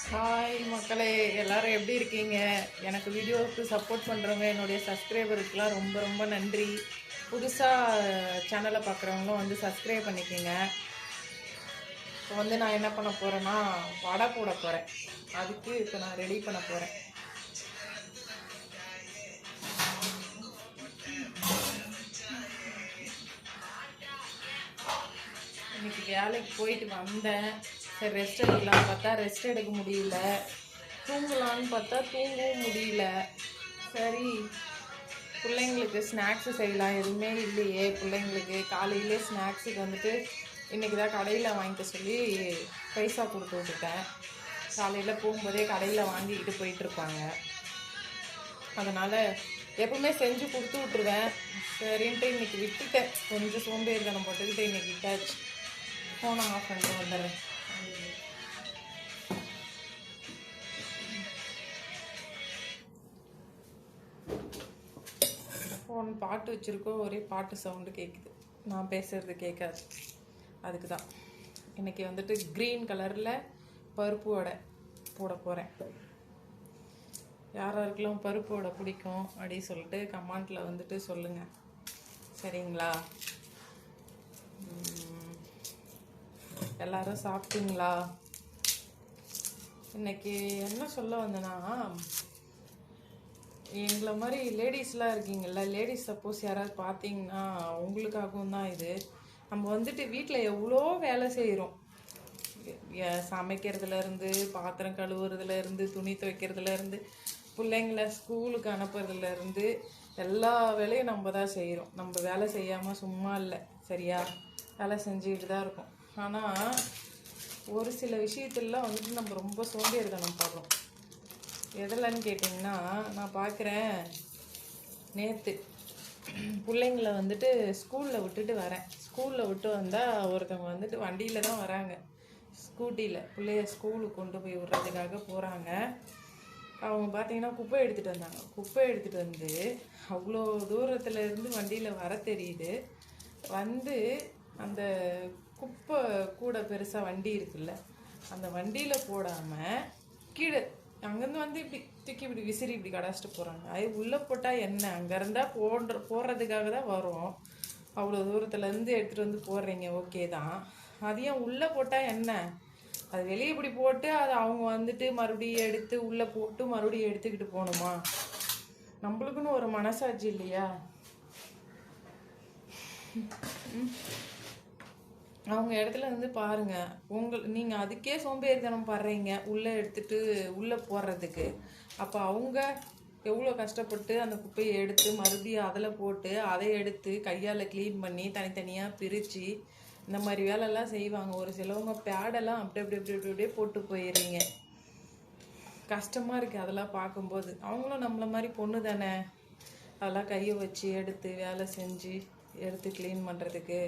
Hi மக்களே, எல்லாரும் எப்படி இருக்கீங்க? எனக்கு வீடியோவுக்கு சப்போர்ட் பண்ணுறவங்க என்னுடைய சப்ஸ்கிரைபருக்குலாம் ரொம்ப ரொம்ப நன்றி. புதுசாக சேனலை பார்க்குறவங்களும் வந்து சப்ஸ்கிரைப் பண்ணிக்கோங்க. இப்போ வந்து நான் என்ன பண்ண போகிறேன்னா வடை போட போகிறேன். அதுக்கு இப்போ நான் ரெடி பண்ண போகிறேன். இன்னைக்கு வேலைக்கு போயிட்டு வந்தேன். சரி ரெஸ்ட் எடுக்கலாம் பார்த்தா ரெஸ்ட் எடுக்க முடியல. தூங்கலான்னு பார்த்தா தூங்கவும் முடியல. சரி பிள்ளைங்களுக்கு ஸ்நாக்ஸு செய்யலாம், எதுவுமே இல்லையே பிள்ளைங்களுக்கு. காலையிலே ஸ்நாக்ஸுக்கு வந்துட்டு இன்றைக்கி தான் கடையில் வாங்கிக்க சொல்லி பைசா கொடுத்து விட்டுட்டேன். காலையில் போகும்போதே கடையில் வாங்கிக்கிட்டு போயிட்டுருப்பாங்க. அதனால் எப்பவுமே செஞ்சு கொடுத்து விட்ருவேன். சரின்ட்டு இன்றைக்கி விட்டுட்டேன். கொஞ்சம் சோம்பேறித்தனம் போட்டுக்கிட்டு இன்றைக்கி விட்டாச்சு. ஃபோனை ஆஃப் பண்ணிட்டு வந்துடுறேன். ஃபோன் பாட்டு வச்சுருக்கோம், ஒரே பாட்டு சவுண்டு கேட்குது, நான் பேசுகிறது கேட்காது. அதுக்கு தான் இன்றைக்கி வந்துட்டு க்ரீன் கலரில் பருப்பு வடை போட போகிறேன். யாராருக்கெல்லாம் பருப்பு வடை பிடிக்கும் அப்படின்னு சொல்லிட்டு கமெண்ட்டில் வந்துட்டு சொல்லுங்கள், சரிங்களா? எல்லாரும் சாப்பிட்டீங்களா? இன்னைக்கு என்ன சொல்ல வந்தேன்னா, எங்களை மாதிரி லேடிஸ்லாம் இருக்கீங்கள்ல, லேடிஸ் சப்போஸ் யாராவது பார்த்தீங்கன்னா உங்களுக்காகவும் தான் இது. நம்ம வந்துட்டு வீட்டில் எவ்வளோ வேலை செய்கிறோம். சமைக்கிறதுலேருந்து, பாத்திரம் கழுவுறதுலேருந்து, துணி துவைக்கிறதுலேருந்து, பிள்ளைங்கள ஸ்கூலுக்கு அனுப்புறதுலேருந்து எல்லா வேலையும் நம்ம தான் செய்கிறோம். நம்ம வேலை செய்யாமல் சும்மா இல்லை, சரியா? வேலை செஞ்சுக்கிட்டு தான் இருக்கோம். ஆனால் ஒரு சில விஷயத்துலலாம் வந்துட்டு நம்ம ரொம்ப சோம்பேறித்தனம் பார்க்குறோம். எதில்ன்னு கேட்டிங்கன்னா, நான் பார்க்குறேன், நேற்று பிள்ளைங்கள வந்துட்டு ஸ்கூலில் விட்டுட்டு வரேன். ஸ்கூலில் விட்டு வந்தால் ஒருத்தவங்க வந்துட்டு வண்டியில் தான் வராங்க, ஸ்கூட்டியில் பிள்ளைய ஸ்கூலுக்கு கொண்டு போய் விட்றதுக்காக போகிறாங்க. அவங்க பார்த்தீங்கன்னா குப்பை எடுத்துகிட்டு வந்தாங்க. குப்பை எடுத்துகிட்டு வந்து அவ்வளோ தூரத்தில் இருந்து வண்டியில் வர தெரியுது. வந்து அந்த குப்பை கூட பெருசாக வண்டி இருக்குல்ல, அந்த வண்டியில் போடாமல் கீழே அங்கேருந்து வந்து இப்படி தூக்கி இப்படி விசிறி இப்படி கடாச்சிட்டு போகிறாங்க. அது உள்ளே போட்டால் என்ன, அங்கே இருந்தால் போடுறதுக்காக தான் வரும். அவ்வளோ தூரத்துலேருந்து எடுத்துகிட்டு வந்து போடுறீங்க, ஓகே தான். அதையும் உள்ளே போட்டால் என்ன, அது வெளியே இப்படி போட்டு அதை அவங்க வந்துட்டு மறுபடியும் எடுத்து உள்ளே போட்டு மறுபடியும் எடுத்துக்கிட்டு போகணுமா? நம்மளுக்குன்னு ஒரு மனசாட்சி இல்லையா? அவங்க இடத்துல வந்து பாருங்கள், நீங்கள் அதுக்கே சோம்பேறித்தனம் படுறீங்க உள்ளே எடுத்துகிட்டு உள்ளே போடுறதுக்கு. அப்போ அவங்க எவ்வளோ கஷ்டப்பட்டு அந்த குப்பையை எடுத்து மறுபடியும் அதில் போட்டு அதை எடுத்து கையால் க்ளீன் பண்ணி தனித்தனியாக பிரித்து இந்த மாதிரி வேலையெல்லாம் செய்வாங்க. ஒரு சிலவங்க பேடெல்லாம் அப்படியே போட்டு போயிடுறீங்க. கஷ்டமாக இருக்குது அதெல்லாம் பார்க்கும்போது. அவங்களும் நம்மளை மாதிரி பொண்ணு தானே, அதெல்லாம் கையை வச்சு எடுத்து வேலை செஞ்சு எடுத்து க்ளீன் பண்ணுறதுக்கு.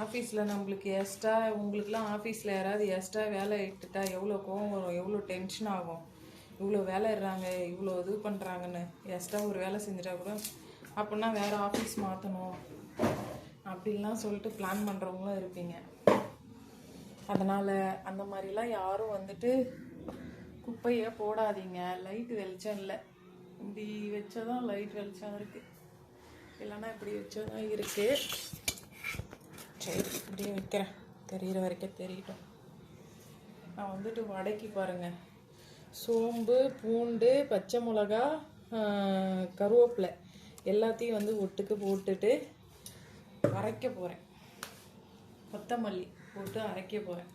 ஆஃபீஸில் நம்மளுக்கு எக்ஸ்ட்ரா, உங்களுக்குலாம் ஆஃபீஸில் யாராவது எக்ஸ்ட்ரா வேலை இட்டுட்டா எவ்வளோ கோவம் வரும், எவ்வளோ டென்ஷன் ஆகும். இவ்வளோ வேலை இடுறாங்க, இவ்வளோ இது பண்ணுறாங்கன்னு எக்ஸ்ட்ரா ஒரு வேலை செஞ்சிட்டா கூட அப்படின்னா வேறு ஆஃபீஸ் மாற்றணும் அப்படின்லாம் சொல்லிட்டு பிளான் பண்ணுறவங்களும் இருப்பீங்க. அதனால் அந்த மாதிரிலாம் யாரும் வந்துட்டு குப்பையை போடாதீங்க. லைட் வெளிச்சம் இல்லை, இப்படி வச்சதான் லைட் வெளிச்சம் இருக்குது, இல்லைன்னா இப்படி வச்சதான் இருக்குது. சரி இப்படியே வைக்கிறேன், தெரிகிற வரைக்கும் தெரியட்டும். நான் வந்துட்டு வடைக்கு பாருங்கள், சோம்பு, பூண்டு, பச்சை மிளகா, கருவேப்பிலை எல்லாத்தையும் வந்து ஒட்டுக்கு போட்டுட்டு அரைக்க போகிறேன். கொத்தமல்லி போட்டு அரைக்க போகிறேன்.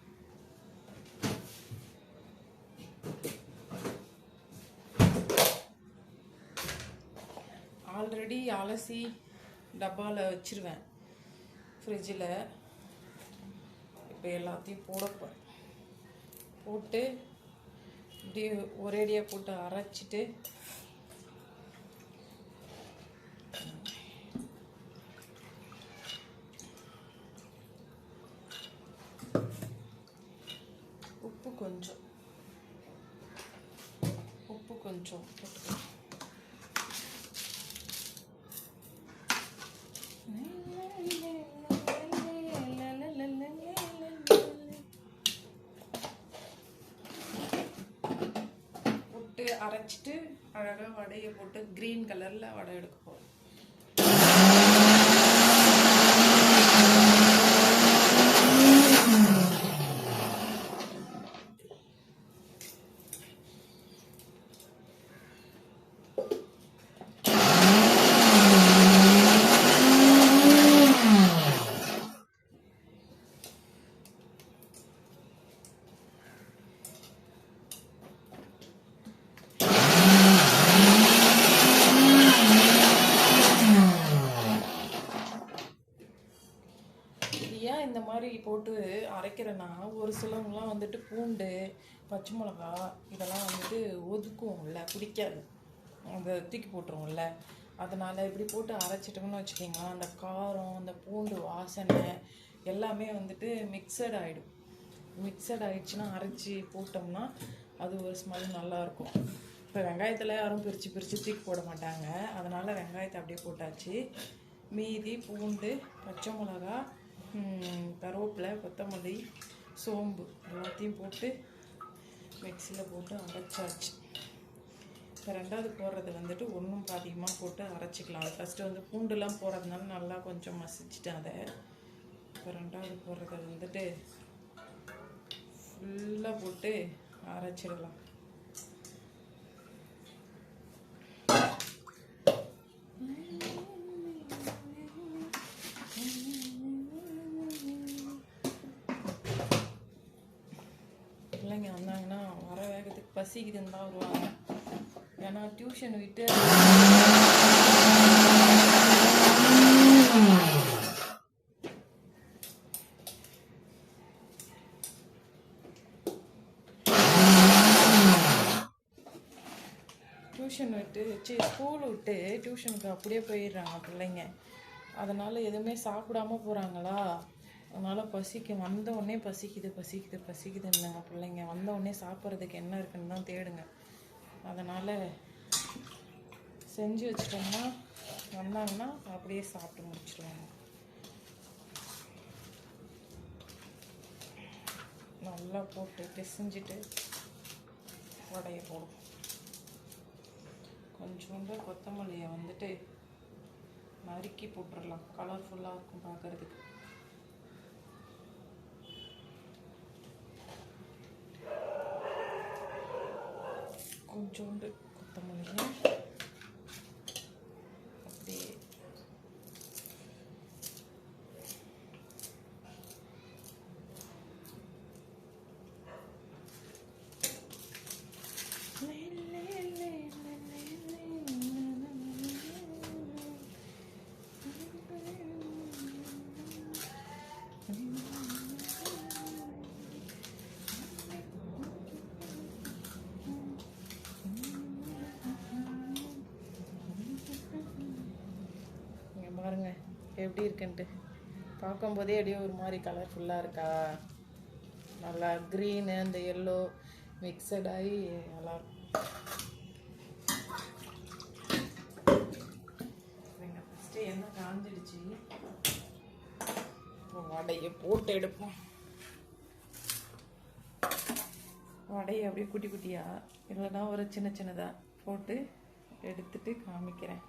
ஆல்ரெடி அலசி டப்பாவில் வச்சுருவேன் ஃப்ரிட்ஜில். இப்போ எல்லாத்தையும் போட போகிறேன். போட்டு இப்படி ஒரேடியாக போட்டு அரைச்சிட்டு உப்பு கொஞ்சம் போட்டுக்கலாம். அரைச்சிட்டு அழகாக வடையை போட்டு க்ரீன் கலரில் வடை எடுக்க போகிறோம். ஏன் இந்த மாதிரி போட்டு அரைக்கிறேன்னா, ஒரு சிலவங்களாம் வந்துட்டு பூண்டு, பச்சை மிளகா இதெல்லாம் வந்துட்டு ஒதுக்குவோம்ல, பிடிக்காது, அந்த தூக்கி போட்டுருவோம்ல. அதனால் இப்படி போட்டு அரைச்சிட்டோம்னு வச்சுக்கிங்களா, அந்த காரம், அந்த பூண்டு வாசனை எல்லாமே வந்துட்டு மிக்சட் ஆகிடும். மிக்சட் ஆகிடுச்சுன்னா அரைச்சி போட்டோம்னா அது ஒரு ஸ்மெல் நல்லாயிருக்கும். இப்போ வெங்காயத்தில் யாரும் பிரித்து தூக்கி போட மாட்டாங்க, அதனால் வெங்காயத்தை அப்படியே போட்டாச்சு. மீதி பூண்டு, பச்சை மிளகா, கருவேப்பிலை, கொத்தமல்லி, சோம்பு எல்லாத்தையும் போட்டு மிக்சியில் போட்டு அரைச்சாச்சு. இப்போ ரெண்டாவது போடுறது வந்துட்டு ஒன்றும் பாதியமாக போட்டு அரைச்சிக்கலாம். அது ஃபஸ்ட்டு வந்து பூண்டுலாம் போடுறதுனால நல்லா கொஞ்சம் மசிச்சுட்டேன் அதை. இப்போ ரெண்டாவது போடுறத வந்துட்டு ஃபுல்லாக போட்டு அரைச்சிடலாம். பிள்ளைங்க வந்தாங்கன்னா வர வேகத்துக்கு பசிக்குதுன்னு தான் வருவாங்க. ஏன்னா டியூஷன் விட்டு ஸ்கூல் விட்டு டியூஷனுக்கு அப்படியே போயிடுறாங்க பிள்ளைங்க. அதனால் எதுவுமே சாப்பிடாம போகிறாங்களா, அதனால் வந்த உடனே பசிக்குதுன்னாங்க பிள்ளைங்க. வந்த உடனே சாப்பிட்றதுக்கு என்ன இருக்குன்னு தான் தேடுங்க. அதனால் செஞ்சு வச்சிட்டோம்னா வந்தாங்கன்னா அப்படியே சாப்பிட்டு முடிச்சிடுவாங்க. நல்லா போட்டு பிசைஞ்சிட்டு வடையை போடும். கொஞ்சோண்டு கொத்தமல்லியை வந்துட்டு நறுக்கி போட்டுடலாம், கலர்ஃபுல்லாக இருக்கும் பார்க்குறதுக்கு. கொஞ்சோண்டு கொத்தமல்லியை அப்படியே பாருங்க எப்படி இருக்குன்ட்டு. பார்க்கும்போதே அப்படியே ஒரு மாதிரி கலர்ஃபுல்லாக இருக்கா, நல்லா க்ரீனு அந்த எல்லோ மிக்சட் ஆகி நல்லா ஃபஸ்ட்டு எண்ணெய் காஞ்சிடுச்சு. வடையை போட்டு எடுப்போம். வடையை அப்படியே குட்டி குட்டியாக இல்லைன்னா ஒரு சின்னதாக போட்டு எடுத்துட்டு காமிக்கிறேன்.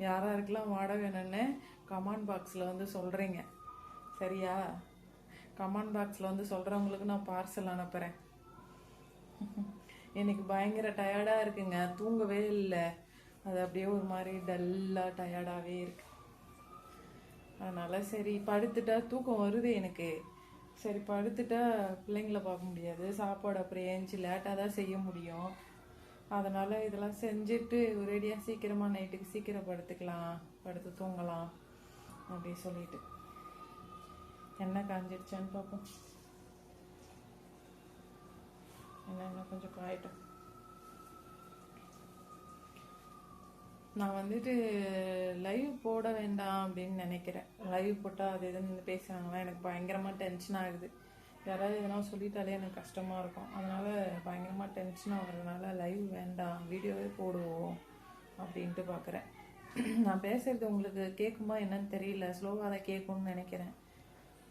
யாராருக்கெல்லாம் வடை வேணும்னு கமெண்ட் பாக்ஸில் வந்து சொல்கிறீங்க, சரியா? கமெண்ட் பாக்ஸில் வந்து சொல்கிறவங்களுக்கு நான் பார்சல் அனுப்புகிறேன். எனக்கு பயங்கர டயர்டாக இருக்குங்க, தூங்கவே இல்லை. அது அப்படியே ஒரு மாதிரி டல்லாக டயர்டாகவே இருக்கு. அதனால் சரி படுத்துட்டா தூக்கம் வருது எனக்கு. சரி படுத்துட்டா பிள்ளைங்கள பார்க்க முடியாது, சாப்பாடு அப்புறம் ஏஞ்சி லேட்டாக தான் செய்ய முடியும். அதனால் இதெல்லாம் செஞ்சுட்டு ஒரேடியாக சீக்கிரமாக நைட்டுக்கு சீக்கிரம் படுத்து தூங்கலாம் அப்படி சொல்லிட்டு. எண்ணெய் காஞ்சிடுச்சான்னு பார்ப்போம். எண்ணெய் கொஞ்சம் காயட்டும். நான் வந்துட்டு லைவ் போட வேண்டாம் அப்படின்னு நினைக்கிறேன். லைவ் போட்டால் அது எதுன்னு பேசுகிறாங்களா, எனக்கு பயங்கரமாக டென்ஷன் ஆகுது. யாராவது எதனா சொல்லிட்டாலே எனக்கு கஷ்டமாக இருக்கும். அதனால் பயங்கரமாக டென்ஷன் ஆகுறதுனால லைவ் வேண்டாம், வீடியோவே போடுவோம் அப்படின்ட்டு பார்க்குறேன். நான் பேசுகிறது உங்களுக்கு கேட்குமா என்னன்னு தெரியல, ஸ்லோவாக தான் கேட்கும்னு நினைக்கிறேன்.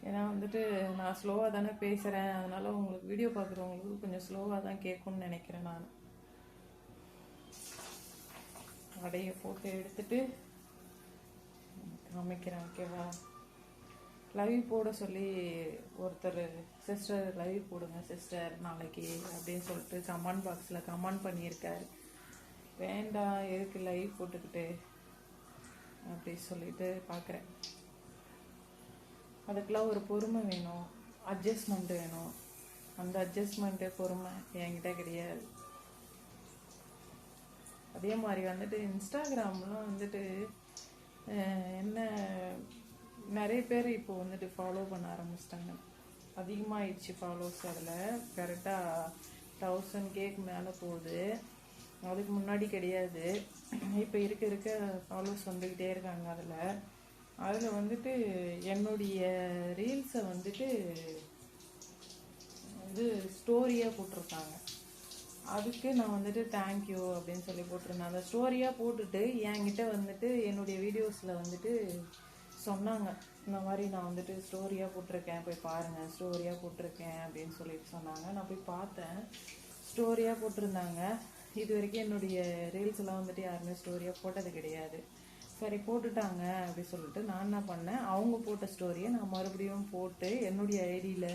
ஏன்னா வந்துட்டு நான் ஸ்லோவாக தானே பேசுகிறேன், அதனால் உங்களுக்கு வீடியோ பார்க்குறவங்களுக்கு கொஞ்சம் ஸ்லோவாக தான் கேட்கும்னு நினைக்கிறேன் நான். வடையை போட்டு எடுத்துட்டு காமிக்கிறேன். ஓகேவா? லைவ் போட சொல்லி ஒருத்தர் சிஸ்டர் லைவ் போடுங்க சிஸ்டர் நாளைக்கு அப்படின்னு சொல்லிட்டு கமெண்ட் பாக்ஸில் கமெண்ட் பண்ணியிருக்காரு. வேண்டாம் எதுக்கு லைவ் போட்டுக்கிட்டு அப்படி சொல்லிட்டு பார்க்குறேன். அதுக்கெல்லாம் ஒரு பொறுமை வேணும், அட்ஜஸ்ட்மெண்ட் வேணும். அந்த அட்ஜஸ்ட்மெண்ட்டு பொறுமை என்கிட்ட கிடையாது. அதே மாதிரி வந்துட்டு இன்ஸ்டாகிராம்லாம் வந்துட்டு என்ன நிறைய பேர் இப்போ வந்துட்டு ஃபாலோ பண்ண ஆரம்பிச்சிட்டாங்க. அதிகமாகிடுச்சு ஃபாலோஸ். அதில் கரெக்டாக 1000K மேலே போகுது. அதுக்கு முன்னாடி கிடையாது. இப்போ இருக்க ஃபாலோஸ் வந்துக்கிட்டே இருக்காங்க. அதில் வந்துட்டு என்னுடைய ரீல்ஸை வந்துட்டு இது ஸ்டோரியாக போட்டிருக்காங்க. அதுக்கு நான் வந்துட்டு தேங்க்யூ அப்படின்னு சொல்லி போட்டிருந்தேன். அந்த ஸ்டோரியாக போட்டுட்டு என்கிட்ட வந்துட்டு என்னுடைய வீடியோஸில் வந்துட்டு சொன்னாங்க, இந்த மாதிரி நான் வந்துட்டு ஸ்டோரியாக போட்டிருக்கேன், போய் பாருங்கள் ஸ்டோரியாக போட்டிருக்கேன் அப்படின்னு சொல்லிட்டு சொன்னாங்க. நான் போய் பார்த்தேன், ஸ்டோரியாக போட்டிருந்தாங்க. இது வரைக்கும் என்னுடைய ரீல்ஸ்லாம் வந்துட்டு யாருமே ஸ்டோரியாக போட்டது கிடையாது. சரி போட்டுட்டாங்க அப்படி சொல்லிட்டு நான் என்ன பண்ணேன், அவங்க போட்ட ஸ்டோரியை நான் மறுபடியும் போட்டு என்னுடைய ஐடியில்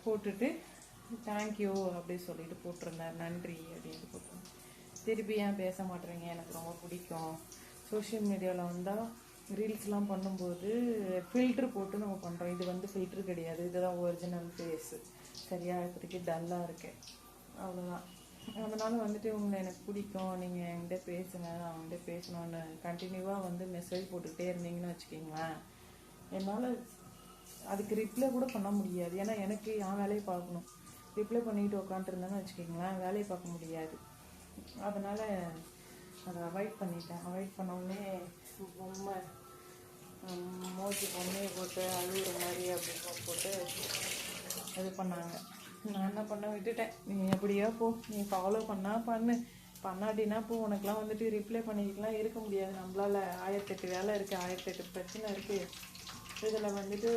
போட்டுட்டு தேங்க்யூ அப்படி சொல்லிட்டு போட்டிருந்தேன், நன்றி அப்படின்ட்டு போட்டிருந்தேன். திருப்பி ஏன் பேச மாட்டேறீங்க, எனக்கு ரொம்ப பிடிக்கும். சோஷியல் மீடியாவில் வந்தால் ரீல்ஸ்லாம் பண்ணும்போது ஃபில்ட்ரு போட்டு நம்ம பண்ணுறோம். இது வந்து ஃபில்ட்ரு கிடையாது, இதுதான் ஒரிஜினல் ஃபேஸு. சரியா? இப்போதைக்கு டல்லாக இருக்கேன், அவ்வளோதான். அதனால் வந்துட்டு உங்களை எனக்கு பிடிக்கும், நீங்கள் என்கிட்ட பேசுங்க, நான் அவங்ககிட்ட பேசணுன்னு கண்டினியூவாக வந்து மெசேஜ் போட்டுக்கிட்டே இருந்தீங்கன்னு வச்சுக்கிங்களேன், என்னால் அதுக்கு ரிப்ளை கூட பண்ண முடியாது. ஏன்னா எனக்கு என் வேலையை பார்க்கணும். ரிப்ளை பண்ணிக்கிட்டு உட்காந்துருந்தேன்னு வச்சுக்கிங்களேன், வேலையை பார்க்க முடியாது. அதனால் அதை அவாய்ட் பண்ணிட்டேன். அவாய்ட் பண்ணோடனே பொம்மை மோசி பொம்மையை போட்டு அழுகுற மாதிரி அப்படின்னு போட்டு இது பண்ணாங்க. நான் என்ன பண்ண விட்டுட்டேன். நீ எப்படியா போ, நீ ஃபாலோ பண்ணாட்டினா போ, உனக்குலாம் வந்துட்டு ரிப்ளை பண்ணிக்கலாம் இருக்க முடியாது. நம்மளால் 1008 வேலை இருக்குது, 1008 பிரச்சனை இருக்குது. இதில் வந்துட்டு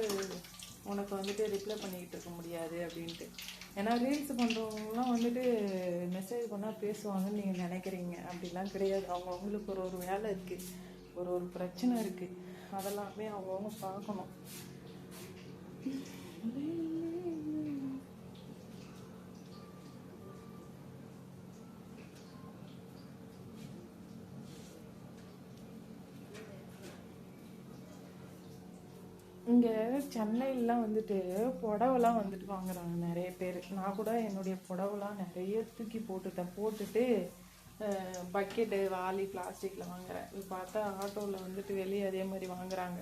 உனக்கு வந்துட்டு ரிப்ளை பண்ணிக்கிட்டு இருக்க முடியாது அப்படின்ட்டு. ஏன்னா ரீல்ஸ் பண்ணுறவங்களாம் வந்துட்டு மெசேஜ் பண்ணால் பேசுவாங்கன்னு நீங்கள் நினைக்கிறீங்க. அப்படிலாம் கிடையாது. அவங்களுக்கு ஒரு வேலை இருக்குது, ஒரு பிரச்சனை இருக்குது. அதெல்லாமே அவங்கவுங்க பார்க்கணும். இங்கே சென்னையிலாம் வந்துட்டு புடவைலாம் வந்துட்டு வாங்குறாங்க நிறைய பேர். நான் கூட என்னுடைய புடவைலாம் நிறைய தூக்கி போட்டுட்டு பக்கெட்டு வாளி பிளாஸ்டிக்கில் வாங்குறேன். இது பார்த்தா ஆட்டோவில் வந்துட்டு வெளியே அதே மாதிரி வாங்குறாங்க.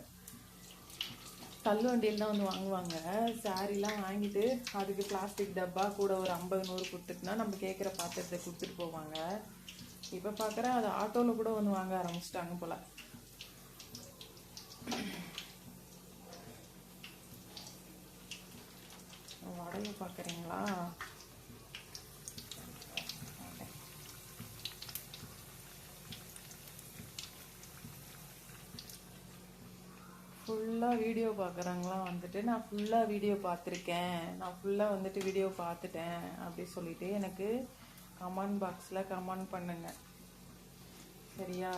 தள்ளு வண்டியில் தான் வந்து வாங்குவாங்க. சாரீலாம் வாங்கிட்டு அதுக்கு பிளாஸ்டிக் டப்பா கூட ஒரு 50-100 கொடுத்துட்டுனா நம்ம கேட்குற பாத்திரத்தை கொடுத்துட்டு போவாங்க. இப்போ பார்க்குறேன் அது ஆட்டோவில் கூட வந்து வாங்க ஆரம்பிச்சிட்டாங்க போல். வடையை பார்க்குறீங்களா? ஃபுல்லாக வீடியோ பார்க்குறாங்களாம் வந்துட்டு நான் ஃபுல்லாக வீடியோ பார்த்துருக்கேன், நான் ஃபுல்லாக வந்துட்டு வீடியோ பார்த்துட்டேன் அப்படி சொல்லிட்டு எனக்கு கமெண்ட் பாக்ஸில் கமெண்ட் பண்ணுங்க. சரியா?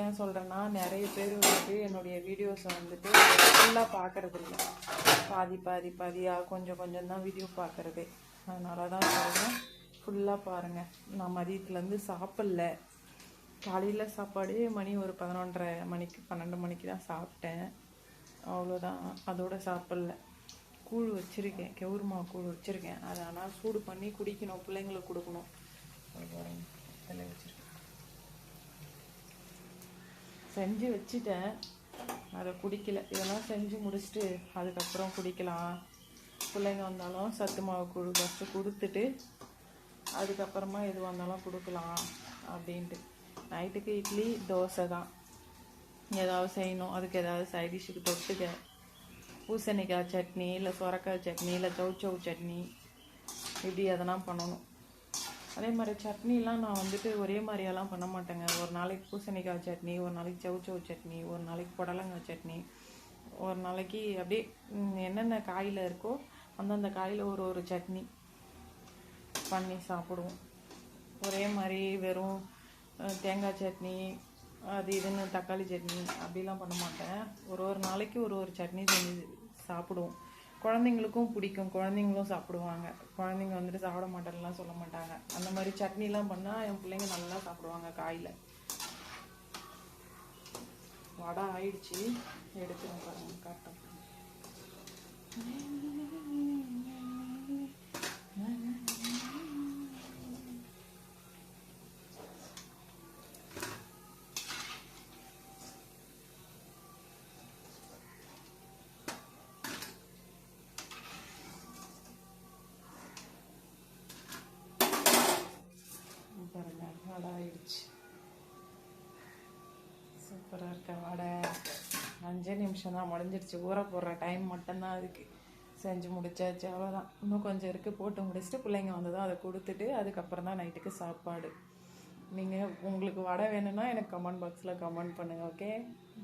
ஏன் சொல்கிறேன்னா நிறைய பேர் வந்துட்டு என்னுடைய வீடியோஸை வந்துட்டு ஃபுல்லாக பார்க்குறது இல்லை, பாதியாக கொஞ்சம் தான் வீடியோ பார்க்குறதே. அதனால தான் சொல்கிறேன் ஃபுல்லாக பாருங்கள். நான் மதியத்துலேருந்து சாப்பிட்ல. காலையில் சாப்பாடு மணி ஒரு 11:30 மணிக்கு 12 மணிக்கு தான் சாப்பிட்டேன், அவ்வளோதான். அதோட சாப்பிட்ல. கூழ் வச்சுருக்கேன், கெவுருமா கூழ் வச்சுருக்கேன். அதை ஆனால் சூடு பண்ணி குடிக்கணும், பிள்ளைங்களுக்கு கொடுக்கணும். இதில் வச்சுருக்கேன், செஞ்சு வச்சுட்டேன், அதை குடிக்கல. இதெல்லாம் செஞ்சு முடிச்சுட்டு அதுக்கப்புறம் குடிக்கலாம். பிள்ளைங்க வந்தாலும் சத்து மாவு கூழ் ஃபஸ்ட்டு கொடுத்துட்டு அதுக்கப்புறமா எது வந்தாலும் கொடுக்கலாம் அப்படின்ட்டு. நைட்டுக்கு இட்லி தோசை தான் ஏதாவது செய்யணும். அதுக்கு ஏதாவது சைட் டிஷ்ஷுக்கு தொட்டுக்க பூசணிக்காய் சட்னி, இல்லை சொரக்காய் சட்னி, இல்லை சௌச்சௌ சட்னி, இப்படி அதெல்லாம் பண்ணணும். அதே மாதிரி சட்னிலாம் நான் வந்துட்டு ஒரே மாதிரியெல்லாம் பண்ண மாட்டேங்க. ஒரு நாளைக்கு பூசணிக்காய் சட்னி, ஒரு நாளைக்கு சௌச்சௌ சட்னி, ஒரு நாளைக்கு புடலங்காய் சட்னி, ஒரு நாளைக்கு அப்படியே என்னென்ன காயில் இருக்கோ அந்தந்த காயில் ஒரு சட்னி பண்ணி சாப்பிடுவோம். ஒரே மாதிரி வெறும் தேங்காய் சட்னி அது இதுன்னு தக்காளி சட்னி அப்படிலாம் பண்ண மாட்டேன். ஒரு நாளைக்கு ஒரு சட்னி செஞ்சு சாப்பிடுவோம். குழந்தைங்களுக்கும் பிடிக்கும், குழந்தைங்களும் சாப்பிடுவாங்க. குழந்தைங்க வந்துட்டு சாப்பிட மாட்டேன்லாம் சொல்ல மாட்டாங்க. அந்த மாதிரி சட்னிலாம் பண்ணால் என் பிள்ளைங்க நல்லா சாப்பிடுவாங்க காயில். வடை ஆயிடுச்சு, எடுத்துன்னு பாருங்க காட்டும். பாருங்க வடை ஆயிடுச்சு. சூப்பராக இருக்க வடை. 5 நிமிஷம் தான் முடிஞ்சிருச்சு. ஊற போடுற டைம் மட்டும்தான் அதுக்கு. செஞ்சு முடிச்சாச்சு, அவ்வளோதான். இன்னும் கொஞ்சம் இருக்குது, போட்டு முடிச்சுட்டு பிள்ளைங்க வந்ததும் அதை கொடுத்துட்டு அதுக்கப்புறம் தான் நைட்டுக்கு சாப்பாடு. நீங்கள் உங்களுக்கு வடை வேணும்னா எனக்கு கமெண்ட் பாக்ஸில் கமெண்ட் பண்ணுங்கள். ஓகே.